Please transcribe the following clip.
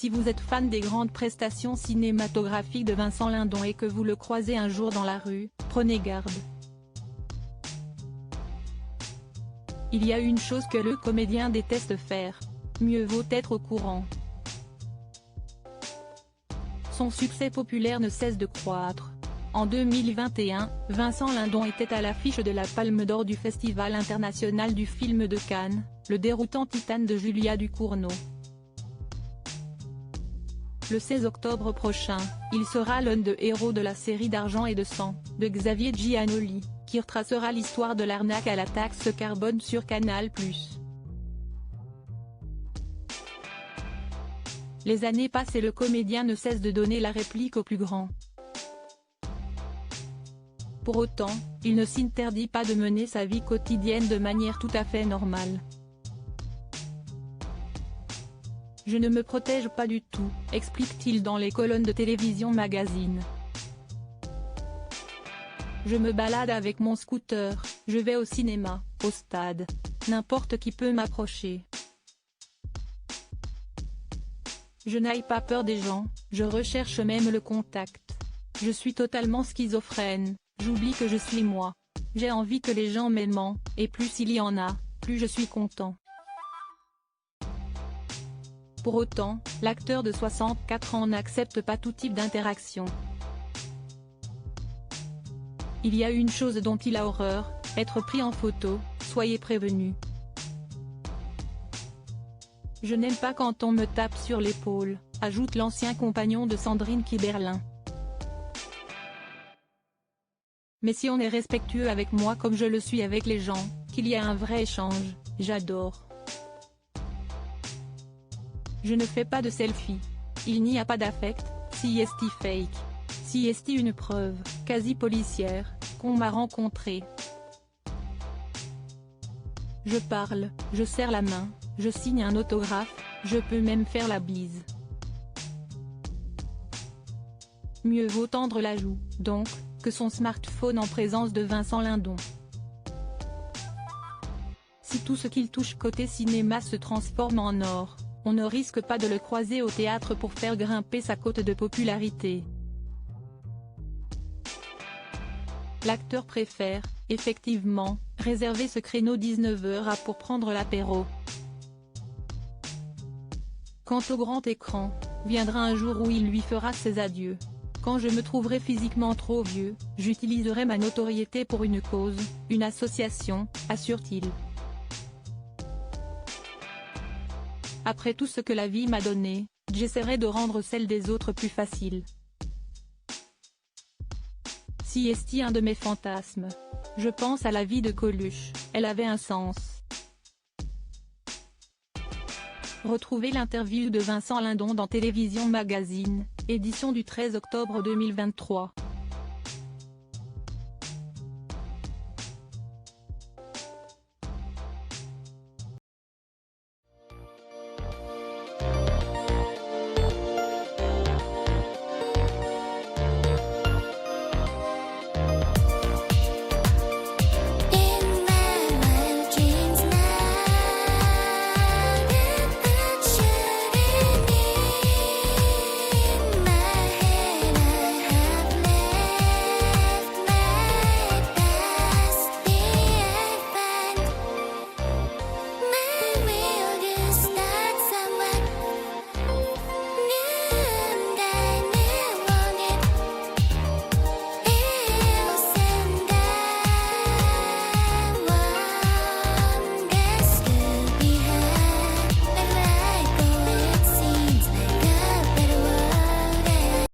Si vous êtes fan des grandes prestations cinématographiques de Vincent Lindon et que vous le croisez un jour dans la rue, prenez garde. Il y a une chose que le comédien déteste faire. Mieux vaut être au courant. Son succès populaire ne cesse de croître. En 2021, Vincent Lindon était à l'affiche de la Palme d'Or du Festival international du film de Cannes, le déroutant Titane de Julia Ducournau. Le 16 octobre prochain, il sera l'un des héros de la série d'Argent et de sang, de Xavier Giannoli, qui retracera l'histoire de l'arnaque à la taxe carbone sur Canal+. Les années passent et le comédien ne cesse de donner la réplique aux plus grands. Pour autant, il ne s'interdit pas de mener sa vie quotidienne de manière tout à fait normale. « Je ne me protège pas du tout », explique-t-il dans les colonnes de Télévision Magazine. « Je me balade avec mon scooter, je vais au cinéma, au stade. N'importe qui peut m'approcher. Je n'ai pas peur des gens, je recherche même le contact. Je suis totalement schizophrène, j'oublie que je suis moi. J'ai envie que les gens m'aiment, et plus il y en a, plus je suis content. » Pour autant, l'acteur de 64 ans n'accepte pas tout type d'interaction. Il y a une chose dont il a horreur, être pris en photo, soyez prévenus. « Je n'aime pas quand on me tape sur l'épaule », ajoute l'ancien compagnon de Sandrine Kiberlin. « Mais si on est respectueux avec moi comme je le suis avec les gens, qu'il y a un vrai échange, j'adore. Je ne fais pas de selfie. Il n'y a pas d'affect, c'est fake. C'est une preuve, quasi policière, qu'on m'a rencontré. Je parle, je serre la main, je signe un autographe, je peux même faire la bise. Mieux vaut tendre la joue, donc, que son smartphone en présence de Vincent Lindon. Si tout ce qu'il touche côté cinéma se transforme en or, on ne risque pas de le croiser au théâtre pour faire grimper sa cote de popularité. L'acteur préfère, effectivement, réserver ce créneau 19h à pour prendre l'apéro. Quant au grand écran, viendra un jour où il lui fera ses adieux. Quand je me trouverai physiquement trop vieux, j'utiliserai ma notoriété pour une cause, une association, assure-t-il. Après tout ce que la vie m'a donné, j'essaierai de rendre celle des autres plus facile. C'est un de mes fantasmes. Je pense à la vie de Coluche, elle avait un sens. Retrouvez l'interview de Vincent Lindon dans Télévision Magazine, édition du 13 octobre 2023.